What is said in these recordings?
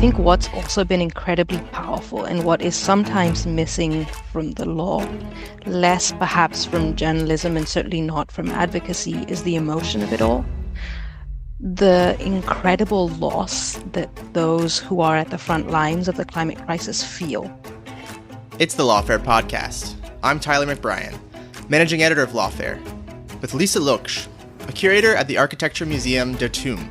think what's also been incredibly powerful and what is sometimes missing from the law, less perhaps from journalism and certainly not from advocacy, is the emotion of it all. The incredible loss that those who are at the front lines of the climate crisis feel. It's the Lawfare podcast. I'm Tyler McBrien, managing editor of Lawfare, with Lisa Luksch, a curator at the Architekturmuseum der TUM,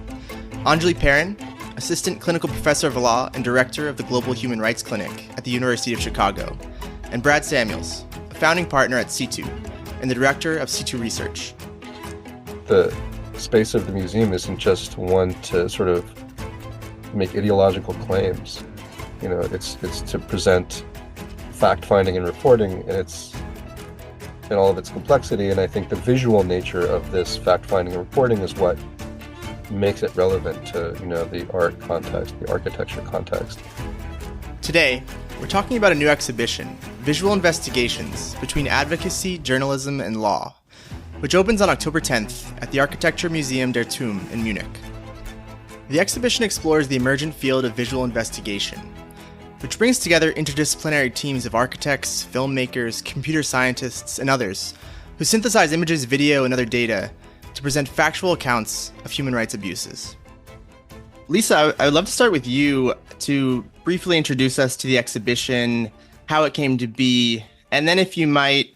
Anjli Parrin, assistant clinical professor of law and director of the Global Human Rights Clinic at the University of Chicago, and Brad Samuels, a founding partner at SITU and the director of SITU Research. The space of the museum isn't just one to sort of make ideological claims. You know, it's to present fact-finding and reporting, and it's in all of its complexity. And I think the visual nature of this fact-finding and reporting is what makes it relevant to, the art context, the architecture context. Today, we're talking about a new exhibition, Visual Investigations Between Advocacy, Journalism, and Law, which opens on October 10th at the Architekturmuseum der TUM in Munich. The exhibition explores the emergent field of visual investigation, which brings together interdisciplinary teams of architects, filmmakers, computer scientists, and others who synthesize images, video, and other data to present factual accounts of human rights abuses. Lisa, I would love to start with you to briefly introduce us to the exhibition, how it came to be, and then if you might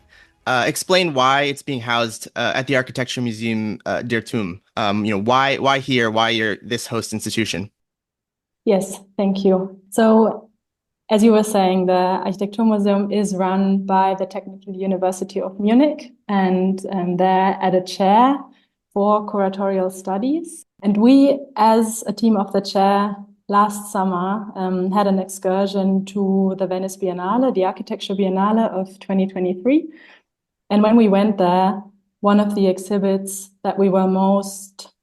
explain why it's being housed at the Architekturmuseum der TUM. Why here? Why you're this host institution? Yes, thank you. So, as you were saying, the Architekturmuseum is run by the Technical University of Munich, and they're at a chair for curatorial studies. And we, as a team of the chair, last summer had an excursion to the Venice Biennale, the Architecture Biennale of 2023. And when we went there, one of the exhibits that we were most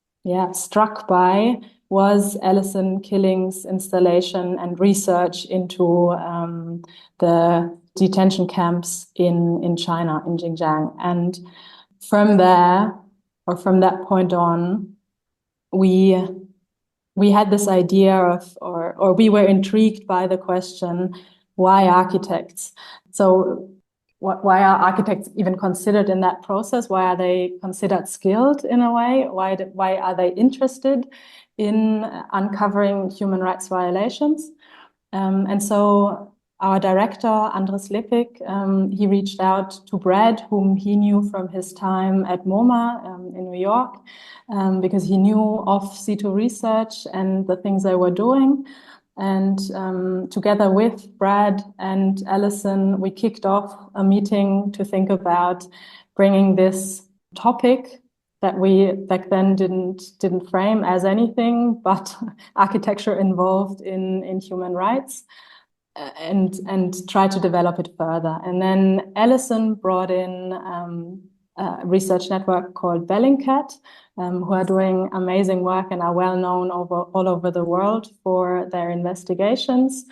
struck by was Alison Killing's installation and research into the detention camps in China, in Xinjiang. And from there, or from that point on, we had this idea of, or we were intrigued by the question, why architects? So why are architects even considered in that process? Why are they considered skilled in a way? Why are they interested in uncovering human rights violations? And so our director, Andres Lipik, he reached out to Brad, whom he knew from his time at MoMA in New York, because he knew of SITU Research and the things they were doing. And together with Brad and Alison, we kicked off a meeting to think about bringing this topic that we back then didn't frame as anything but architecture involved in human rights, and try to develop it further. And then Alison brought in a research network called Bellingcat, who are doing amazing work and are well known all over the world for their investigations.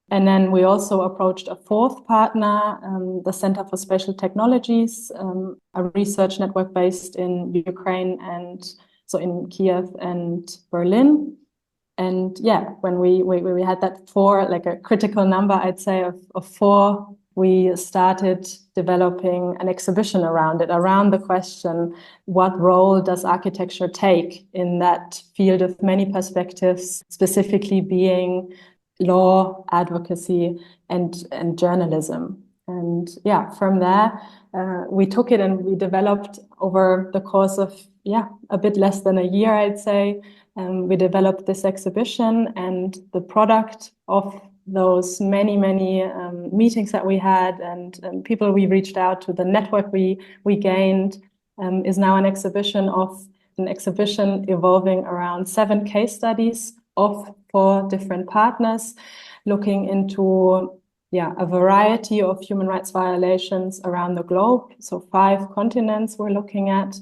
And then we also approached a fourth partner, the Center for Spatial Technologies, a research network based in Ukraine and so in Kiev and Berlin. And when we had that four, like a critical number, I'd say, of four, we started developing an exhibition around it, around the question, what role does architecture take in that field of many perspectives, specifically being law, advocacy, and journalism. And from there, we took it and we developed over the course of a bit less than a year, I'd say. We developed this exhibition, and the product of those many meetings that we had and people we reached out to, the network we gained, is now an exhibition evolving around 7 case studies of 4 different partners, looking into a variety of human rights violations around the globe. So 5 continents we're looking at,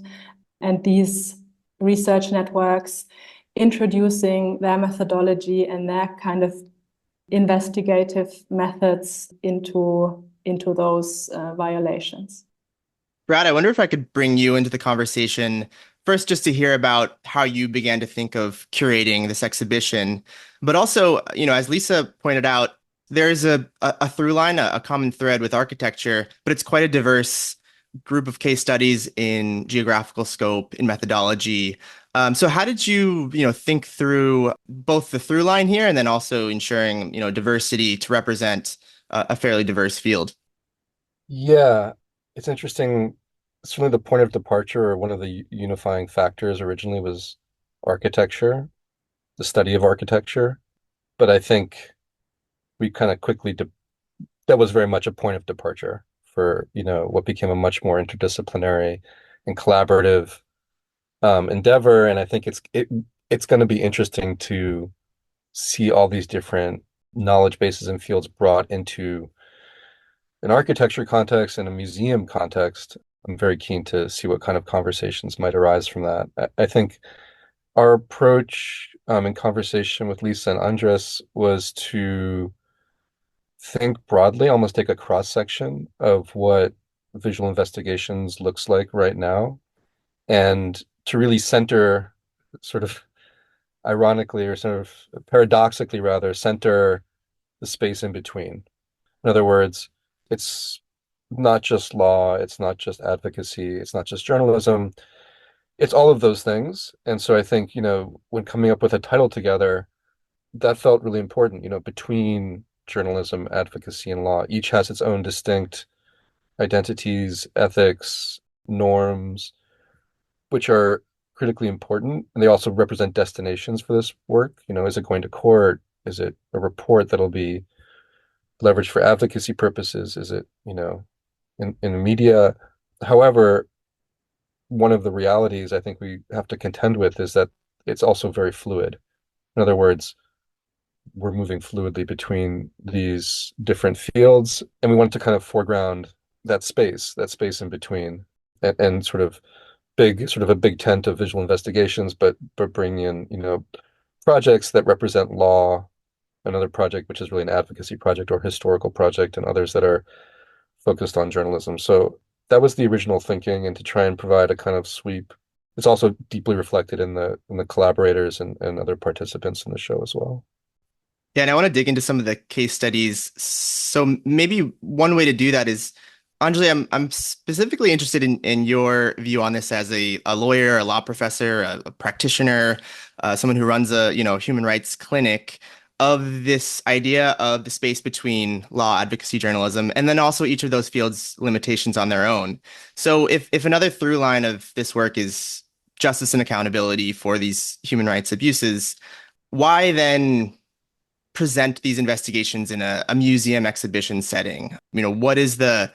and these research networks introducing their methodology and their kind of investigative methods into those violations. Brad, I wonder if I could bring you into the conversation first just to hear about how you began to think of curating this exhibition, but also, as Lisa pointed out, there's a through line, a common thread with architecture, but it's quite a diverse group of case studies in geographical scope, in methodology. So how did you, think through both the through line here and then also ensuring, diversity to represent a fairly diverse field? Yeah, it's interesting. Certainly the point of departure or one of the unifying factors originally was architecture, the study of architecture. But I think we kind of quickly that was very much a point of departure for, what became a much more interdisciplinary and collaborative endeavor. And I think it's going to be interesting to see all these different knowledge bases and fields brought into an architecture context and a museum context. I'm very keen to see what kind of conversations might arise from that. I think our approach in conversation with Lisa and Andres was to think broadly, almost take a cross section of what visual investigations looks like right now, and to really center, sort of ironically or sort of paradoxically rather, center the space in between. In other words, it's not just law, it's not just advocacy, it's not just journalism, it's all of those things. And so I think, when coming up with a title together, that felt really important, between journalism, advocacy, and law. Each has its own distinct identities, ethics, norms, which are critically important. And they also represent destinations for this work. Is it going to court? Is it a report that'll be leveraged for advocacy purposes? Is it, in media? However, one of the realities I think we have to contend with is that it's also very fluid. In other words, we're moving fluidly between these different fields, and we want to kind of foreground that space in between, and sort of a big tent of visual investigations, but bring in, projects that represent law, another project which is really an advocacy project or historical project, and others that are focused on journalism. So that was the original thinking, and to try and provide a kind of sweep. It's also deeply reflected in the collaborators and other participants in the show as well. Yeah, and I want to dig into some of the case studies. So maybe one way to do that is, Anjli, I'm specifically interested in your view on this as a lawyer, a law professor, a practitioner, someone who runs a human rights clinic, of this idea of the space between law, advocacy, journalism, and then also each of those fields' limitations on their own. So if another through line of this work is justice and accountability for these human rights abuses, why then present these investigations in a museum exhibition setting? What is the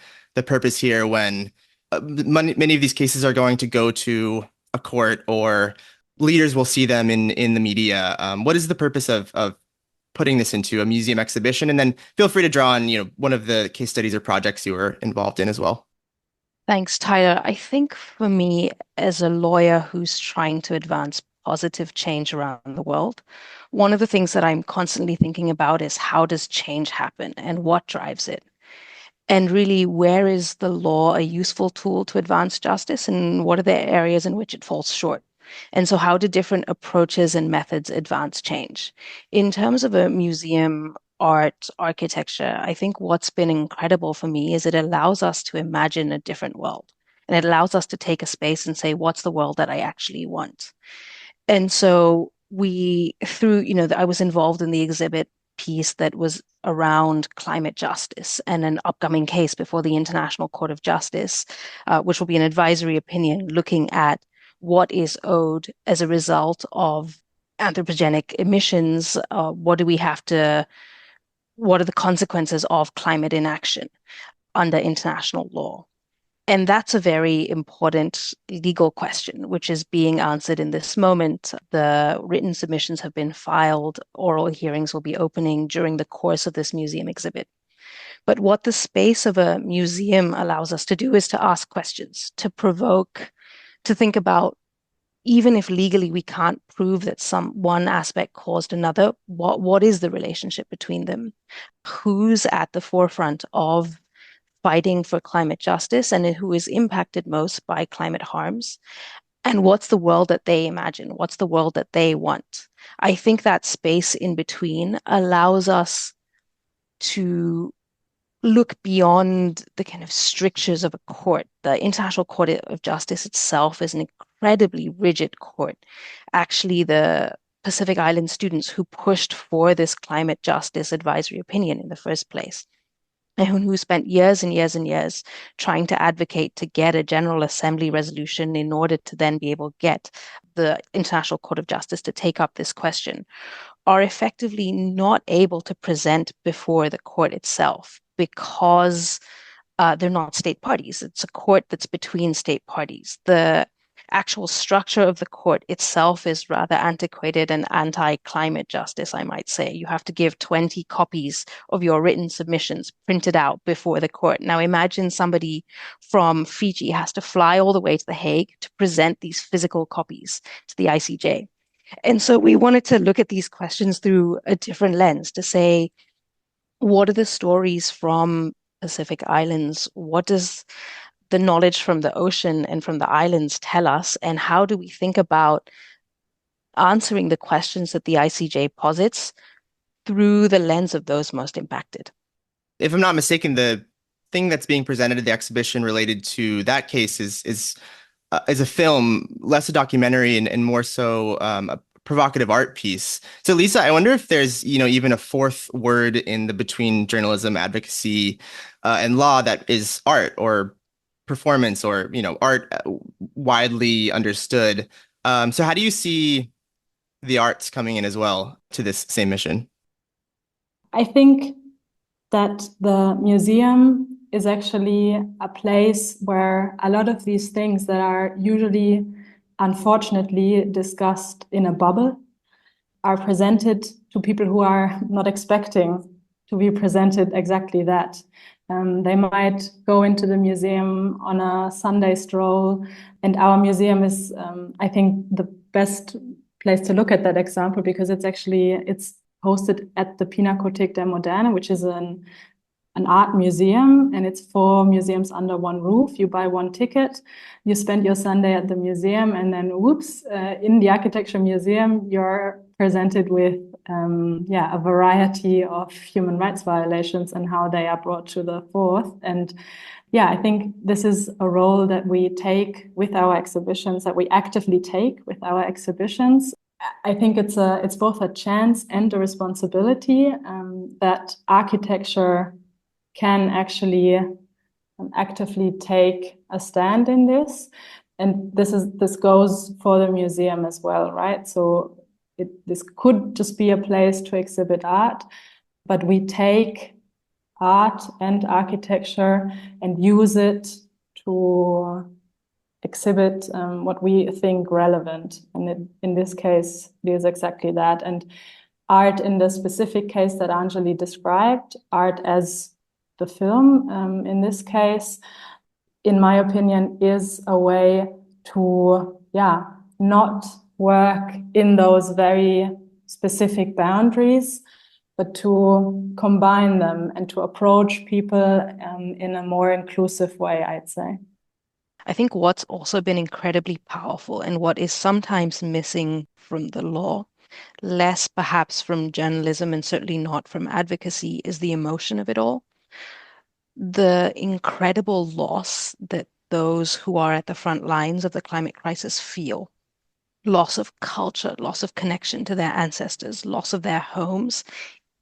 purpose here when many of these cases are going to go to a court or leaders will see them in the media? What is the purpose of putting this into a museum exhibition? And then feel free to draw on, one of the case studies or projects you were involved in as well. Thanks, Tyler. I think for me, as a lawyer who's trying to advance positive change around the world, one of the things that I'm constantly thinking about is how does change happen and what drives it? And really, where is the law a useful tool to advance justice, and what are the areas in which it falls short? And so how do different approaches and methods advance change? In terms of a museum, art, architecture, I think what's been incredible for me is it allows us to imagine a different world. And it allows us to take a space and say, what's the world that I actually want? And so I was involved in the exhibit piece that was around climate justice and an upcoming case before the International Court of Justice, which will be an advisory opinion looking at what is owed as a result of anthropogenic emissions. What are the consequences of climate inaction under international law? And that's a very important legal question, which is being answered in this moment. The written submissions have been filed. Oral hearings will be opening during the course of this museum exhibit. But what the space of a museum allows us to do is to ask questions, to provoke, to think about, even if legally we can't prove that one aspect caused another, what is the relationship between them? Who's at the forefront of fighting for climate justice and who is impacted most by climate harms? And what's the world that they imagine? What's the world that they want? I think that space in between allows us to look beyond the kind of strictures of a court. The International Court of Justice itself is an incredibly rigid court. Actually, the Pacific Island students who pushed for this climate justice advisory opinion in the first place, and who spent years and years and years trying to advocate to get a General Assembly resolution in order to then be able to get the International Court of Justice to take up this question, are effectively not able to present before the court itself because they're not state parties. It's a court that's between state parties. The actual structure of the court itself is rather antiquated and anti-climate justice, I might say. You have to give 20 copies of your written submissions printed out before the court. Now imagine somebody from Fiji has to fly all the way to The Hague to present these physical copies to the ICJ. And so we wanted to look at these questions through a different lens to say, what are the stories from Pacific Islands? What does the knowledge from the ocean and from the islands tell us? And how do we think about answering the questions that the ICJ posits through the lens of those most impacted? If I'm not mistaken, the thing that's being presented at the exhibition related to that case is a film, less a documentary and more so a provocative art piece. So Lisa, I wonder if there's, even a fourth word in the between journalism, advocacy, and law that is art or performance or, art widely understood. So how do you see the arts coming in as well to this same mission? I think that the museum is actually a place where a lot of these things that are usually, unfortunately, discussed in a bubble are presented to people who are not expecting to be presented exactly that. They might go into the museum on a Sunday stroll, and our museum is, I think, the best place to look at that example because it's hosted at the Pinakothek der Moderne, which is an art museum, and it's 4 museums under one roof. You buy one ticket, you spend your Sunday at the museum, and then whoops, in the architecture museum, you're presented with a variety of human rights violations and how they are brought to the fore. And I think this is a role that we take with our exhibitions, that we actively take with our exhibitions. I think it's both a chance and a responsibility that architecture can actually actively take a stand in this. And this goes for the museum as well, right? So this could just be a place to exhibit art, but we take art and architecture and use it to exhibit what we think relevant. And in this case, it is exactly that. And art in the specific case that Anjli described, art as the film, in this case, in my opinion, is a way to, not work in those very specific boundaries, but to combine them and to approach people in a more inclusive way, I'd say. I think what's also been incredibly powerful and what is sometimes missing from the law, less perhaps from journalism and certainly not from advocacy, is the emotion of it all. The incredible loss that those who are at the front lines of the climate crisis feel. Loss of culture, loss of connection to their ancestors, loss of their homes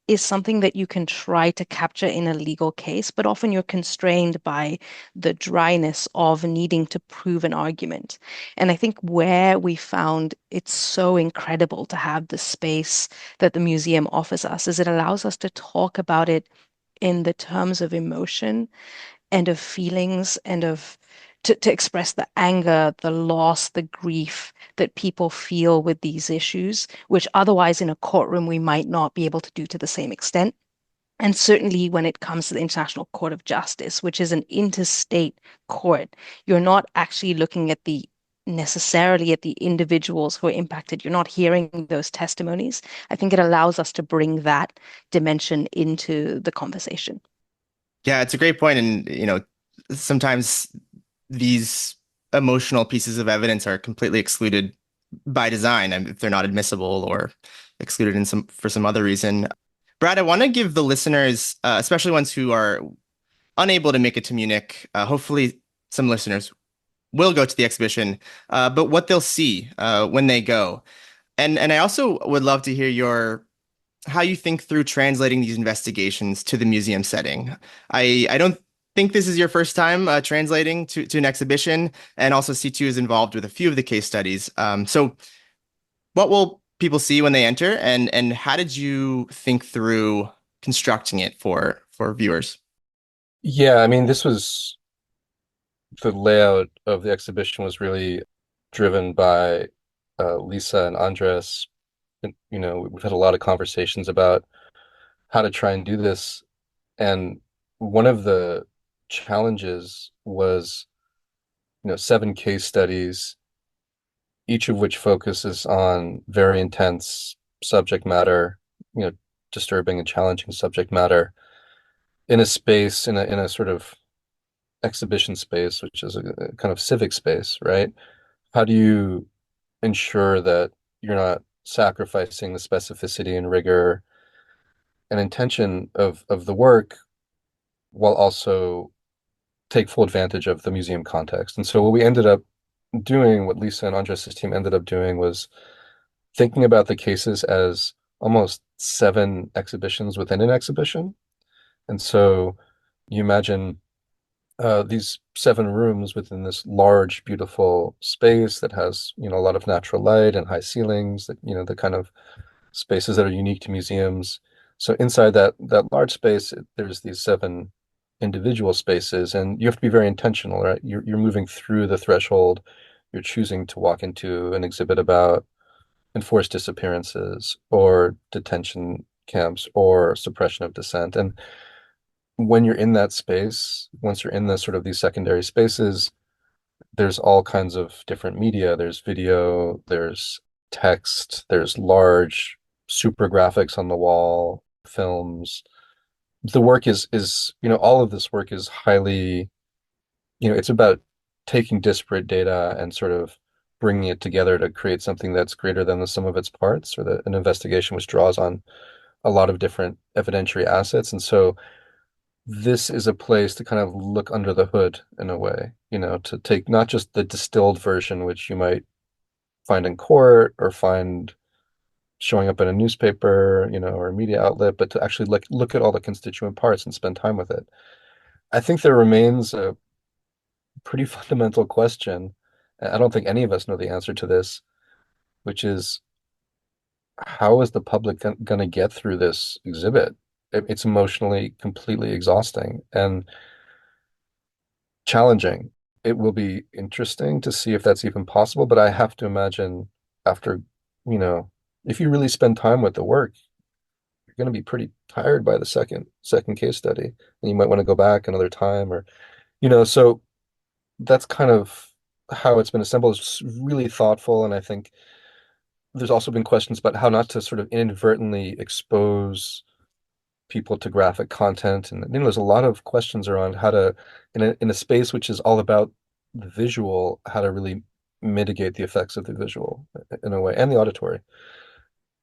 is something that you can try to capture in a legal case, but often you're constrained by the dryness of needing to prove an argument. And I think where we found it's so incredible to have the space that the museum offers us is it allows us to talk about it in the terms of emotion and of feelings and to express the anger, the loss, the grief that people feel with these issues, which otherwise in a courtroom we might not be able to do to the same extent. And certainly when it comes to the International Court of Justice, which is an interstate court, you're not actually looking at necessarily at the individuals who are impacted. You're not hearing those testimonies. I think it allows us to bring that dimension into the conversation. Yeah, it's a great point. And, sometimes these emotional pieces of evidence are completely excluded by design, and if they're not admissible or excluded for some other reason. Brad, I want to give the listeners, especially ones who are unable to make it to Munich, hopefully some listeners will go to the exhibition, but what they'll see when they go. And I also would love to hear how you think through translating these investigations to the museum setting. I don't think this is your first time translating to an exhibition, and also SITU is involved with a few of the case studies. So what will people see when they enter, and how did you think through constructing it for viewers? Yeah, I mean, this was the layout of the exhibition was really driven by Lisa and Andres. And, we've had a lot of conversations about how to try and do this. And one of the challenges was, 7 case studies, each of which focuses on very intense subject matter, disturbing and challenging subject matter in a space, in a sort of exhibition space, which is a kind of civic space, right? How do you ensure that you're not sacrificing the specificity and rigor and intention of the work while also take full advantage of the museum context? And so what we ended up doing, what Lisa and Andres' team ended up doing, was thinking about the cases as almost 7 exhibitions within an exhibition. And so you imagine these 7 rooms within this large, beautiful space that has, a lot of natural light and high ceilings, that, the kind of spaces that are unique to museums. So inside that large space, there's these 7 individual spaces, and you have to be very intentional, right? You're moving through the threshold. You're choosing to walk into an exhibit about enforced disappearances or detention camps or suppression of dissent. And when you're in that space, once you're in the sort of these secondary spaces, there's all kinds of different media. There's video, there's text, there's large super graphics on the wall, films. The work is all of this work is highly, it's about taking disparate data and sort of bringing it together to create something that's greater than the sum of its parts, or an investigation which draws on a lot of different evidentiary assets. And so this is a place to kind of look under the hood in a way, to take not just the distilled version, which you might find in court or find showing up in a newspaper, or a media outlet, but to actually look at all the constituent parts and spend time with it. I think there remains a pretty fundamental question. I don't think any of us know the answer to this, which is, how is the public going to get through this exhibit? It's emotionally completely exhausting and challenging. It will be interesting to see if that's even possible, but I have to imagine after, if you really spend time with the work, you're going to be pretty tired by the second case study, and you might want to go back another time, or, so that's kind of how it's been assembled. It's really thoughtful, and I think there's also been questions about how not to sort of inadvertently expose people to graphic content. And there's a lot of questions around how to, in a space which is all about the visual, how to really mitigate the effects of the visual in a way, and the auditory.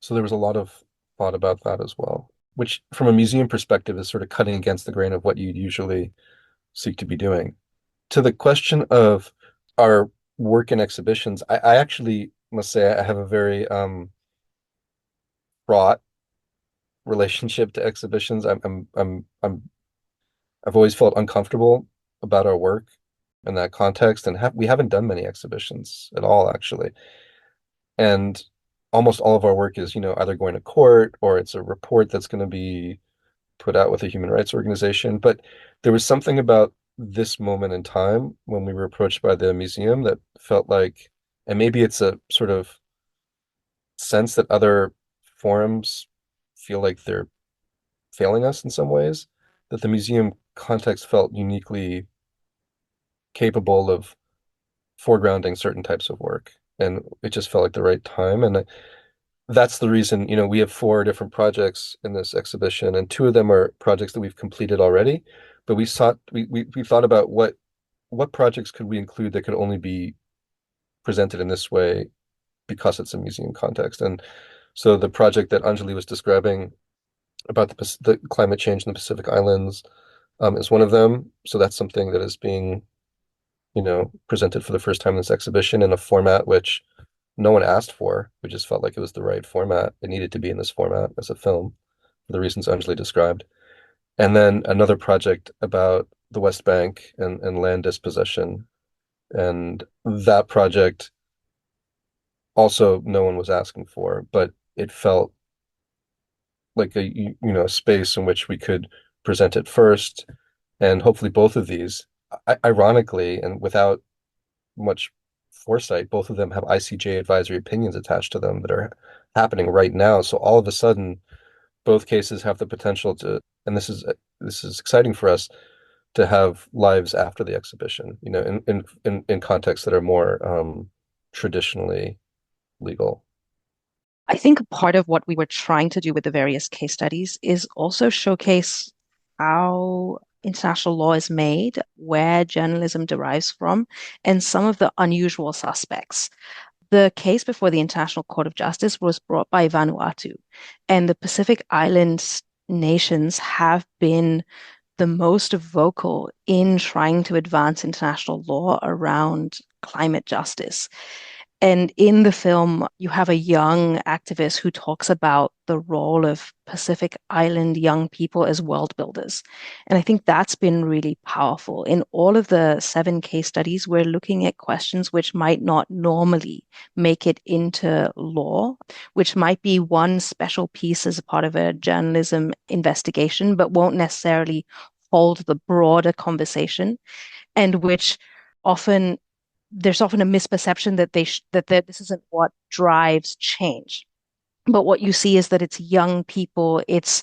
So there was a lot of thought about that as well, which from a museum perspective is sort of cutting against the grain of what you'd usually seek to be doing. To the question of our work in exhibitions, I actually must say I have a very fraught relationship to exhibitions. I've always felt uncomfortable about our work in that context, and we haven't done many exhibitions at all, actually. And almost all of our work is, either going to court or it's a report that's going to be put out with a human rights organization. But there was something about this moment in time when we were approached by the museum that felt like, and maybe it's a sort of sense that other forums feel like they're failing us in some ways, that the museum context felt uniquely capable of foregrounding certain types of work. And it just felt like the right time. And that's the reason, we have 4 different projects in this exhibition, and 2 of them are projects that we've completed already. But we thought about what what projects could we include that could only be presented in this way because it's a museum context? And so the project that Anjli was describing about the climate change in the Pacific Islands is one of them. So that's something that is being, presented for the first time in this exhibition in a format which no one asked for. We just felt like it was the right format. It needed to be in this format as a film for the reasons Anjali described. And then another project about the West Bank and land dispossession. And that project also no one was asking for, but it felt like a space in which we could present it first. And hopefully both of these, ironically and without much foresight, both of them have ICJ advisory opinions attached to them that are happening right now. So all of a sudden, both cases have the potential to, and this is exciting for us, to have lives after the exhibition, in contexts that are more traditionally legal. I think part of what we were trying to do with the various case studies is also showcase how international law is made, where journalism derives from, and some of the unusual suspects. The case before the International Court of Justice was brought by Vanuatu, and the Pacific Islands nations have been the most vocal in trying to advance international law around climate justice. And in the film, you have a young activist who talks about the role of Pacific Island young people as world builders. And I think that's been really powerful. In all of the 7 case studies, we're looking at questions which might not normally make it into law, which might be one special piece as a part of a journalism investigation, but won't necessarily hold the broader conversation, and which there's often a misperception that this isn't what drives change. But what you see is that it's young people, it's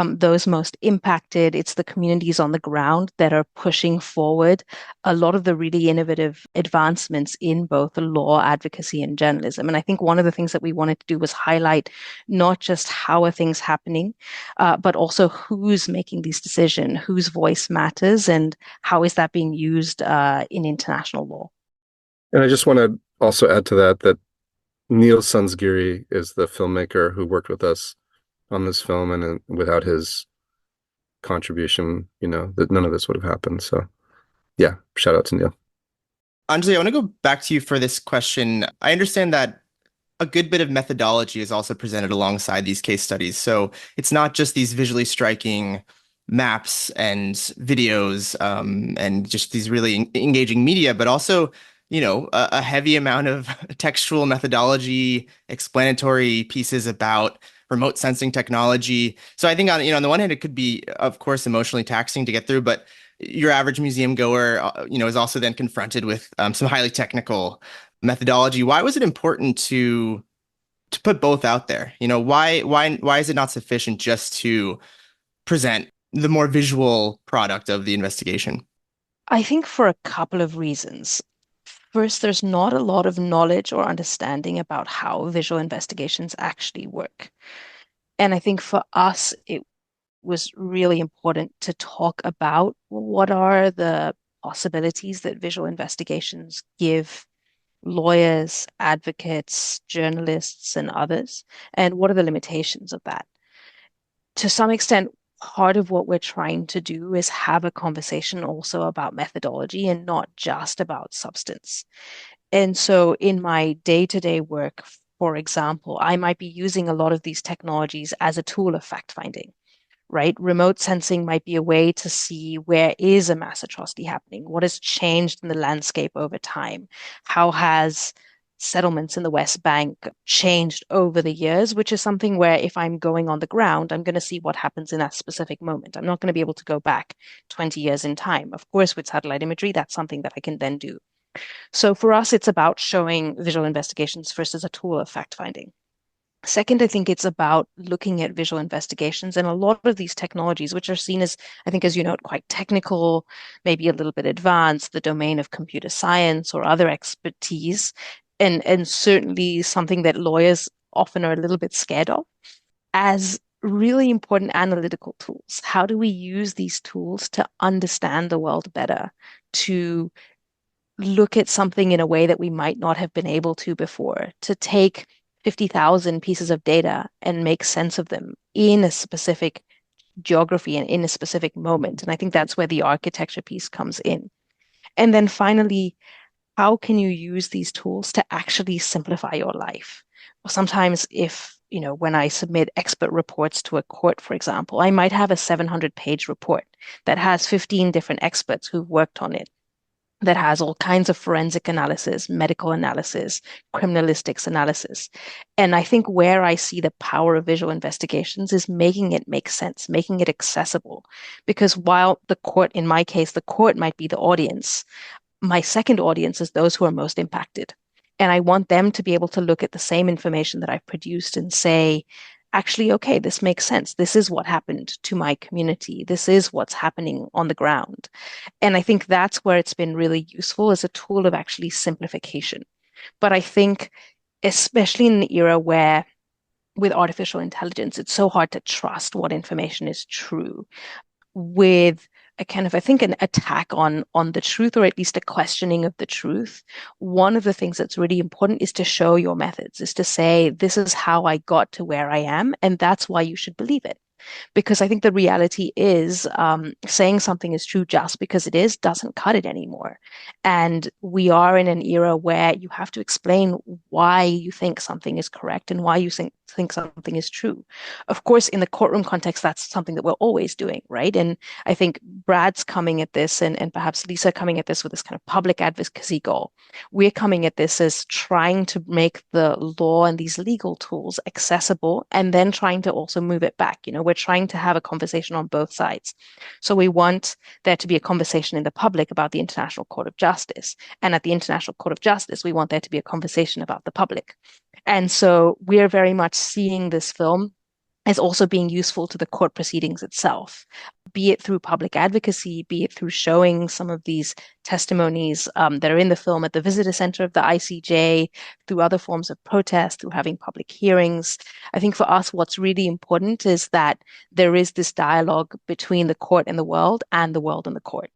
those most impacted, it's the communities on the ground that are pushing forward a lot of the really innovative advancements in both law, advocacy, and journalism. And I think one of the things that we wanted to do was highlight not just how are things happening, but also who's making these decisions, whose voice matters, and how is that being used in international law. And I just want to also add to that Neil Sunsgiri is the filmmaker who worked with us on this film, and without his contribution, that none of this would have happened. So yeah, shout out to Neil. Anjli, I want to go back to you for this question. I understand that a good bit of methodology is also presented alongside these case studies. So it's not just these visually striking maps and videos and just these really engaging media, but also a heavy amount of textual methodology, explanatory pieces about remote sensing technology. So I think on the one hand, it could be, of course, emotionally taxing to get through, but your average museum goer, is also then confronted with some highly technical methodology. Why was it important to put both out there? Why is it not sufficient just to present the more visual product of the investigation? I think for a couple of reasons. First, there's not a lot of knowledge or understanding about how visual investigations actually work. And I think for us, it was really important to talk about what are the possibilities that visual investigations give lawyers, advocates, journalists, and others, and what are the limitations of that. To some extent, part of what we're trying to do is have a conversation also about methodology and not just about substance. And so in my day-to-day work, for example, I might be using a lot of these technologies as a tool of fact-finding, right? Remote sensing might be a way to see where is a mass atrocity happening, what has changed in the landscape over time, how has settlements in the West Bank changed over the years, which is something where if I'm going on the ground, I'm going to see what happens in that specific moment. I'm not going to be able to go back 20 years in time. Of course, with satellite imagery, that's something that I can then do. So for us, it's about showing visual investigations first as a tool of fact-finding. Second, I think it's about looking at visual investigations and a lot of these technologies, which are seen as, I think, as you note, quite technical, maybe a little bit advanced, the domain of computer science or other expertise, and certainly something that lawyers often are a little bit scared of, as really important analytical tools. How do we use these tools to understand the world better, to look at something in a way that we might not have been able to before, to take 50,000 pieces of data and make sense of them in a specific geography and in a specific moment. And I think that's where the architecture piece comes in. And then finally, how can you use these tools to actually simplify your life? Sometimes when I submit expert reports to a court, for example, I might have a 700-page report that has 15 different experts who've worked on it, that has all kinds of forensic analysis, medical analysis, criminalistics analysis. And I think where I see the power of visual investigations is making it make sense, making it accessible. Because while the court, in my case, the court might be the audience, my second audience is those who are most impacted. And I want them to be able to look at the same information that I've produced and say, actually, okay, this makes sense. This is what happened to my community. This is what's happening on the ground. And I think that's where it's been really useful as a tool of actually simplification. But I think, especially in the era where with artificial intelligence, it's so hard to trust what information is true, with a kind of, I think, an attack on the truth, or at least a questioning of the truth. One of the things that's really important is to show your methods, is to say, this is how I got to where I am, and that's why you should believe it. Because I think the reality is saying something is true just because it is doesn't cut it anymore. And we are in an era where you have to explain why you think something is correct and why you think something is true. Of course, in the courtroom context, that's something that we're always doing, right? And I think Brad's coming at this, and perhaps Lisa coming at this with this kind of public advocacy goal. We're coming at this as trying to make the law and these legal tools accessible, and then trying to also move it back. We're trying to have a conversation on both sides. So we want there to be a conversation in the public about the International Court of Justice. And at the International Court of Justice, we want there to be a conversation about the public. And so we're very much seeing this film as also being useful to the court proceedings itself, be it through public advocacy, be it through showing some of these testimonies that are in the film at the visitor center of the ICJ, through other forms of protest, through having public hearings. I think for us, what's really important is that there is this dialogue between the court and the world and the court.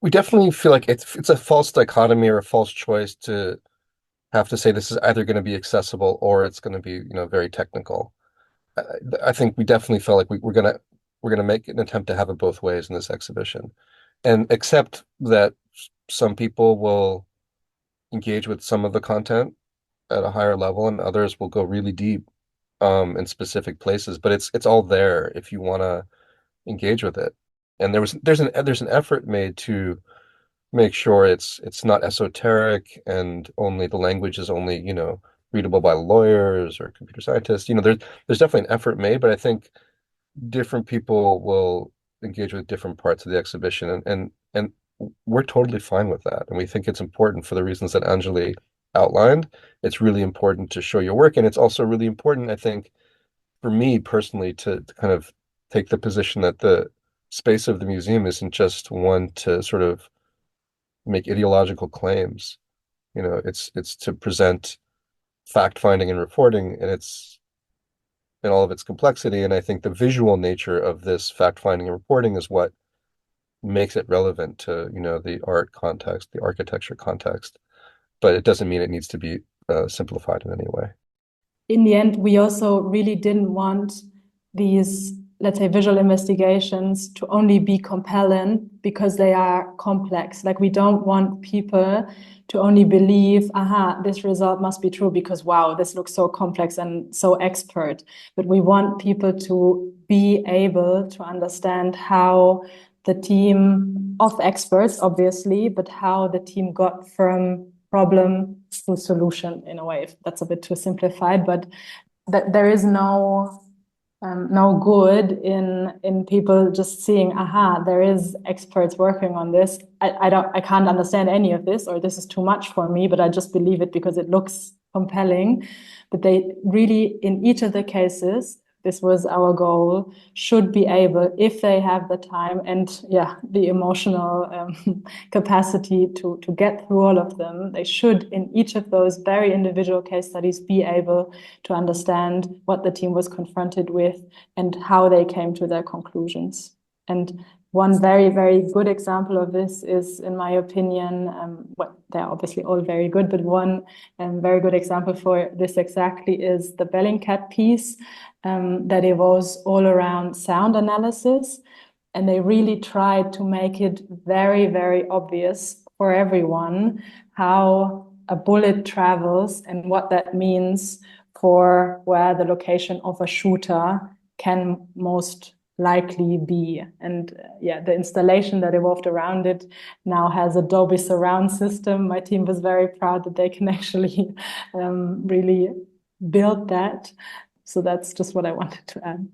We definitely feel like it's a false dichotomy or a false choice to have to say this is either going to be accessible or it's going to be, very technical. I think we definitely felt like we're gonna make an attempt to have it both ways in this exhibition, and accept that some people will engage with some of the content at a higher level, and others will go really deep in specific places. But it's all there if you want to engage with it. And there's an effort made to make sure it's not esoteric and only the language is only readable by lawyers or computer scientists. There's definitely an effort made, but I think different people will engage with different parts of the exhibition, and we're totally fine with that. And we think it's important for the reasons that Anjli outlined. It's really important to show your work, and it's also really important, I think, for me personally, to kind of take the position that the space of the museum isn't just one to sort of make ideological claims. It's to present fact-finding and reporting, and it's in all of its complexity. And I think the visual nature of this fact-finding and reporting is what makes it relevant to, the art context, the architecture context. But it doesn't mean it needs to be simplified in any way. In the end, we also really didn't want these, let's say, visual investigations to only be compelling because they are complex. Like, we don't want people to only believe, this result must be true because, wow, this looks so complex and so expert. But we want people to be able to understand how the team of experts, obviously, but how the team got from problem to solution, in a way. If that's a bit too simplified, but that there is no good in people just seeing, there is experts working on this. I can't understand any of this, or this is too much for me, but I just believe it because it looks compelling. But they really, in each of the cases, this was our goal, should be able, if they have the time and the emotional capacity to get through all of them, they should, in each of those very individual case studies, be able to understand what the team was confronted with and how they came to their conclusions. And one very, very good example of this is, in my opinion, well, they're obviously all very good, but one very good example for this exactly is the Bellingcat piece that evolves all around sound analysis. And they really tried to make it very, very obvious for everyone how a bullet travels and what that means for where the location of a shooter can most likely be. And yeah, the installation that evolved around it now has a Dolby surround system. My team was very proud that they can actually really build that. So that's just what I wanted to add.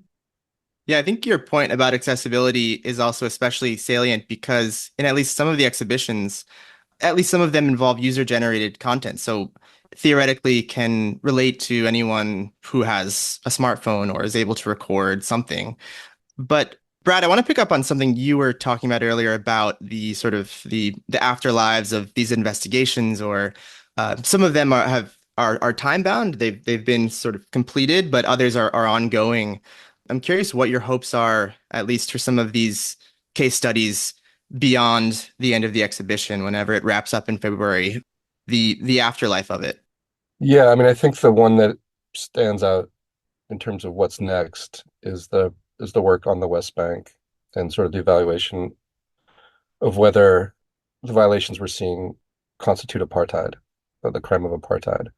Yeah, I think your point about accessibility is also especially salient because in at least some of the exhibitions, at least some of them involve user-generated content. So theoretically can relate to anyone who has a smartphone or is able to record something. But Brad, I want to pick up on something you were talking about earlier about the sort of the afterlives of these investigations, or some of them are time bound. They've been sort of completed, but others are ongoing. I'm curious what your hopes are, at least for some of these case studies beyond the end of the exhibition, whenever it wraps up in February, the afterlife of it. Yeah, I mean, I think the one that stands out in terms of what's next is the work on the West Bank and sort of the evaluation of whether the violations we're seeing constitute apartheid, or the crime of apartheid.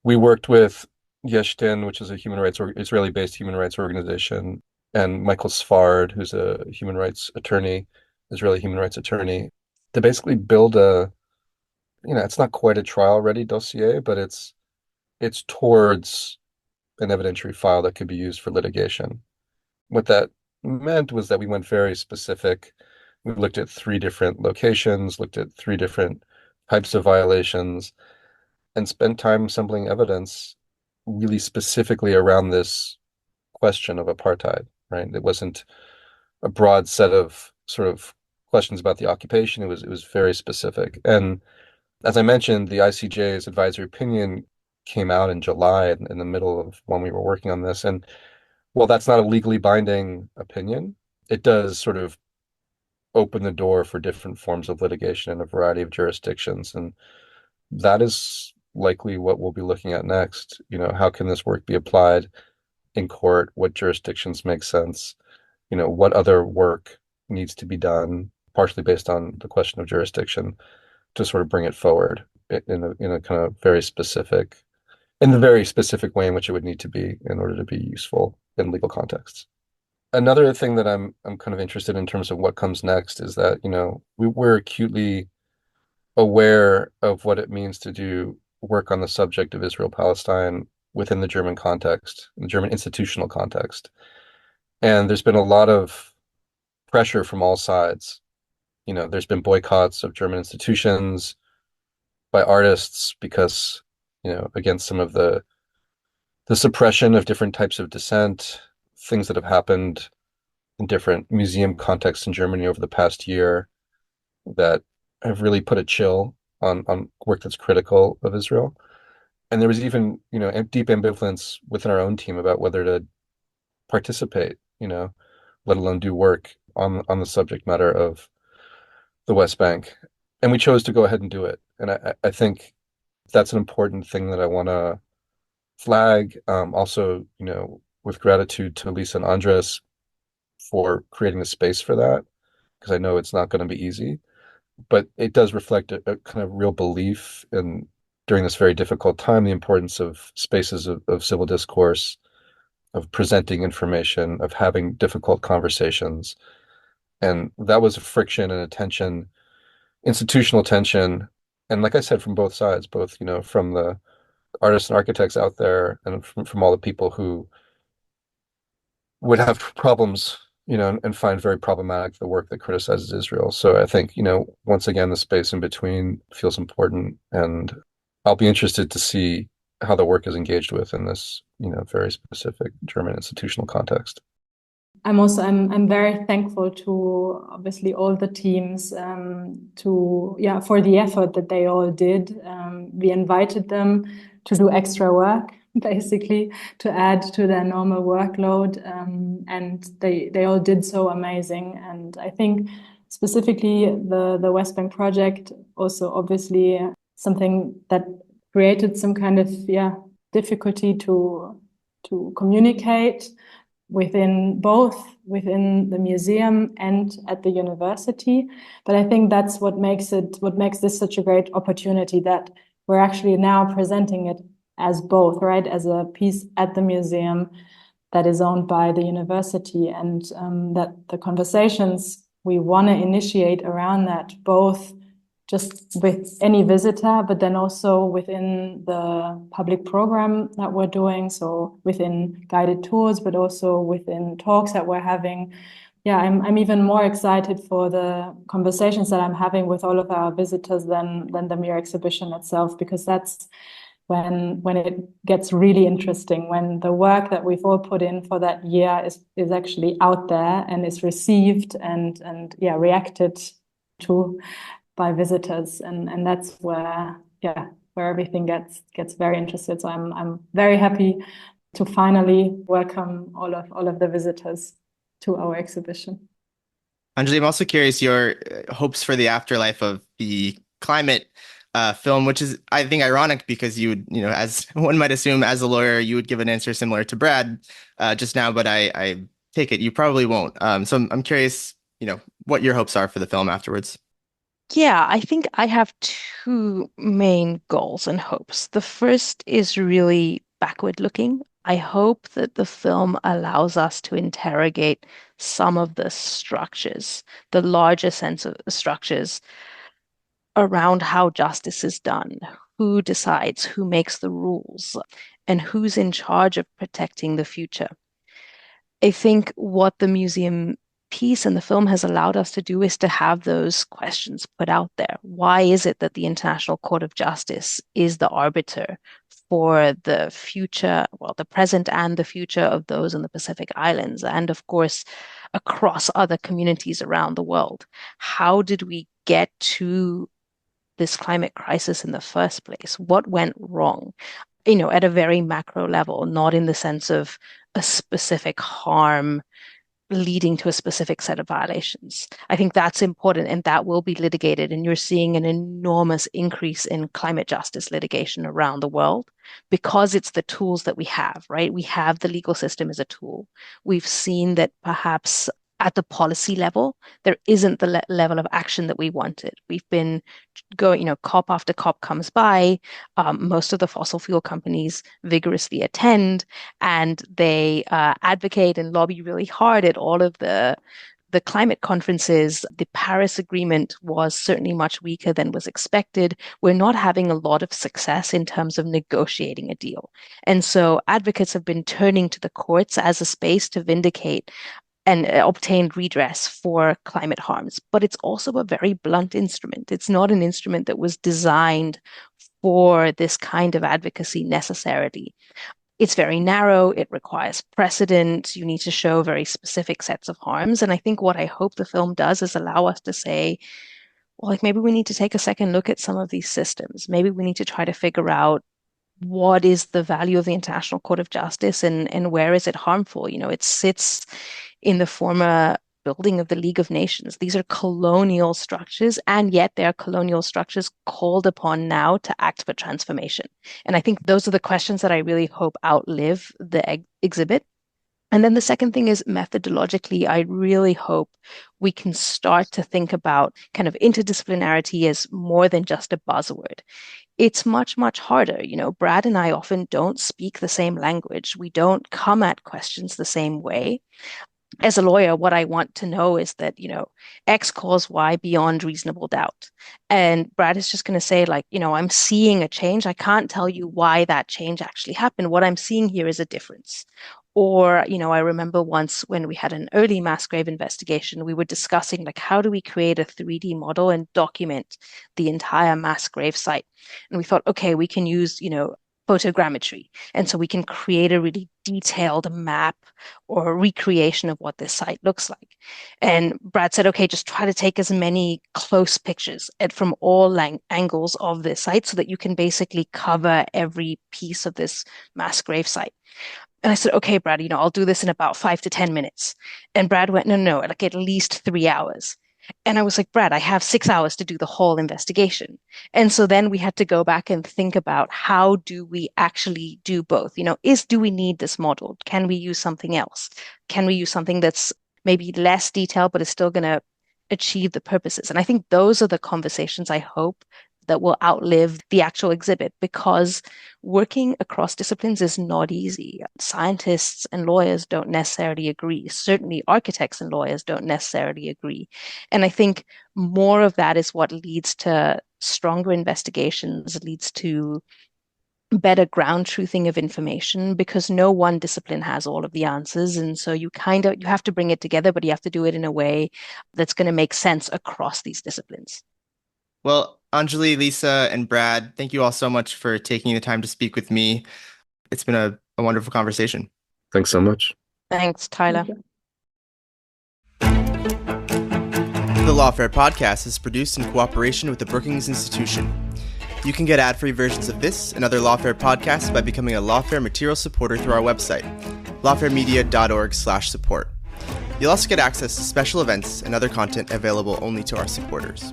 We worked with Yesh Din, which is a Israeli-based human rights organization, and Michael Sfard, who's a human rights attorney, Israeli human rights attorney, to basically build it's not quite a trial-ready dossier, but it's towards an evidentiary file that could be used for litigation. What that meant was that we went very specific. We looked at 3 different locations, looked at 3 different types of violations, and spent time assembling evidence really specifically around this question of apartheid, right? It wasn't a broad set of sort of questions about the occupation. It was very specific. And as I mentioned, the ICJ's advisory opinion came out in July in the middle of when we were working on this. And while that's not a legally binding opinion, it does sort of open the door for different forms of litigation in a variety of jurisdictions. And that is likely what we'll be looking at next. How can this work be applied in court? What jurisdictions make sense? What other work needs to be done, partially based on the question of jurisdiction, to sort of bring it forward in a kind of in the very specific way in which it would need to be in order to be useful in legal contexts. Another thing that I'm kind of interested in terms of what comes next is that, we're acutely aware of what it means to do work on the subject of Israel-Palestine within the German context, the German institutional context. And there's been a lot of pressure from all sides. There's been boycotts of German institutions by artists because, against some of the suppression of different types of dissent, things that have happened in different museum contexts in Germany over the past year that have really put a chill on work that's critical of Israel. And there was even, deep ambivalence within our own team about whether to participate, let alone do work on the subject matter of the West Bank. And we chose to go ahead and do it. And I think that's an important thing that I want to flag. Also, with gratitude to Lisa and Andres for creating the space for that, because I know it's not going to be easy, but it does reflect a kind of real belief in, during this very difficult time, the importance of spaces of civil discourse, of presenting information, of having difficult conversations. And that was a friction and a tension, institutional tension. And like I said, from both sides, both, from the artists and architects out there and from all the people who would have problems, and find very problematic the work that criticizes Israel. So I think, once again, the space in between feels important, and I'll be interested to see how the work is engaged with in this, very specific German institutional context. I'm very thankful to obviously all the teams for the effort that they all did. We invited them to do extra work basically, to add to their normal workload. And they all did so amazing. And I think specifically the West Bank project also obviously something that created some kind of difficulty to communicate within the museum and at the university. But I think that's what makes this such a great opportunity, that we're actually now presenting it as both, right? As a piece at the museum that is owned by the university, and that the conversations we want to initiate around that, both just with any visitor, but then also within the public program that we're doing. So within guided tours, but also within talks that we're having. Yeah, I'm even more excited for the conversations that I'm having with all of our visitors than the mere exhibition itself, because that's when it gets really interesting, when the work that we've all put in for that year is actually out there and is received and reacted to by visitors, and that's where everything gets very interested. So I'm very happy to finally welcome all of the visitors to our exhibition. Anjli, I'm also curious your hopes for the afterlife of the climate film, which is, I think, ironic because you would, as one might assume, as a lawyer, you would give an answer similar to Brad just now, but I take it you probably won't. So I'm curious, what your hopes are for the film afterwards. Yeah, I think I have two main goals and hopes. The first is really backward looking. I hope that the film allows us to interrogate some of the structures, the larger sense of structures around how justice is done, who decides, who makes the rules, and who's in charge of protecting the future. I think what the museum piece and the film has allowed us to do is to have those questions put out there. Why is it that the International Court of Justice is the arbiter for the future, well, the present and the future of those in the Pacific Islands, and of course, across other communities around the world? How did we get to this climate crisis in the first place? What went wrong? At a very macro level, not in the sense of a specific harm leading to a specific set of violations. I think that's important, and that will be litigated. And you're seeing an enormous increase in climate justice litigation around the world because it's the tools that we have, right? We have the legal system as a tool. We've seen that perhaps at the policy level, there isn't the level of action that we wanted. We've been going, COP after COP comes by. Most of the fossil fuel companies vigorously attend, and they advocate and lobby really hard at all of the climate conferences. The Paris Agreement was certainly much weaker than was expected. We're not having a lot of success in terms of negotiating a deal. And so advocates have been turning to the courts as a space to vindicate and obtained redress for climate harms. But it's also a very blunt instrument. It's not an instrument that was designed for this kind of advocacy necessarily. It's very narrow. It requires precedent. You need to show very specific sets of harms. And I think what I hope the film does is allow us to say, well, maybe we need to take a second look at some of these systems. Maybe we need to try to figure out what is the value of the International Court of Justice and where is it harmful? It sits in the former building of the League of Nations. These are colonial structures, and yet they are colonial structures called upon now to act for transformation. And I think those are the questions that I really hope outlive the exhibit. And then the second thing is methodologically, I really hope we can start to think about kind of interdisciplinarity as more than just a buzzword. It's much, much harder. Brad and I often don't speak the same language. We don't come at questions the same way. As a lawyer, what I want to know is that, X calls Y beyond reasonable doubt. And Brad is just going to say, I'm seeing a change. I can't tell you why that change actually happened. What I'm seeing here is a difference. Or, I remember once when we had an early mass grave investigation, we were discussing how do we create a 3D model and document the entire mass grave site? And we thought, okay, we can use, photogrammetry. And so we can create a really detailed map or a recreation of what this site looks like. And Brad said, okay, just try to take as many close pictures from all angles of this site so that you can basically cover every piece of this mass grave site. And I said, okay, Brad, I'll do this in about 5 to 10 minutes. And Brad went, no, like at least 3 hours. And I was like, Brad, I have 6 hours to do the whole investigation. And so then we had to go back and think about how do we actually do both? Do we need this model? Can we use something else? Can we use something that's maybe less detailed, but is still going to achieve the purposes? And I think those are the conversations I hope that will outlive the actual exhibit, because working across disciplines is not easy. Scientists and lawyers don't necessarily agree. Certainly architects and lawyers don't necessarily agree. And I think more of that is what leads to stronger investigations, leads to better ground truthing of information, because no one discipline has all of the answers. And so you have to bring it together, but you have to do it in a way that's going to make sense across these disciplines. Well, Anjli, Lisa, and Brad, thank you all so much for taking the time to speak with me. It's been a wonderful conversation. Thanks so much. Thanks, Tyler. The Lawfare podcast is produced in cooperation with the Brookings Institution. You can get ad-free versions of this and other Lawfare podcasts by becoming a Lawfare material supporter through our website, lawfaremedia.org/support. You'll also get access to special events and other content available only to our supporters.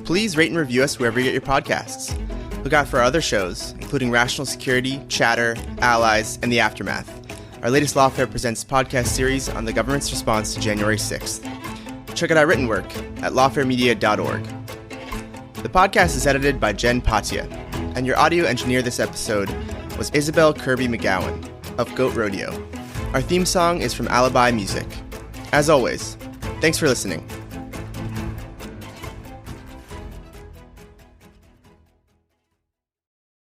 Please rate and review us wherever you get your podcasts. Look out for our other shows, including Rational Security, Chatter, Allies, and The Aftermath. Our latest Lawfare Presents podcast series on the government's response to January 6th. Check out our written work at lawfaremedia.org. The podcast is edited by Jen Patia, and your audio engineer this episode was Isabel Kirby McGowan of Goat Rodeo. Our theme song is from Alibi Music. As always, thanks for listening.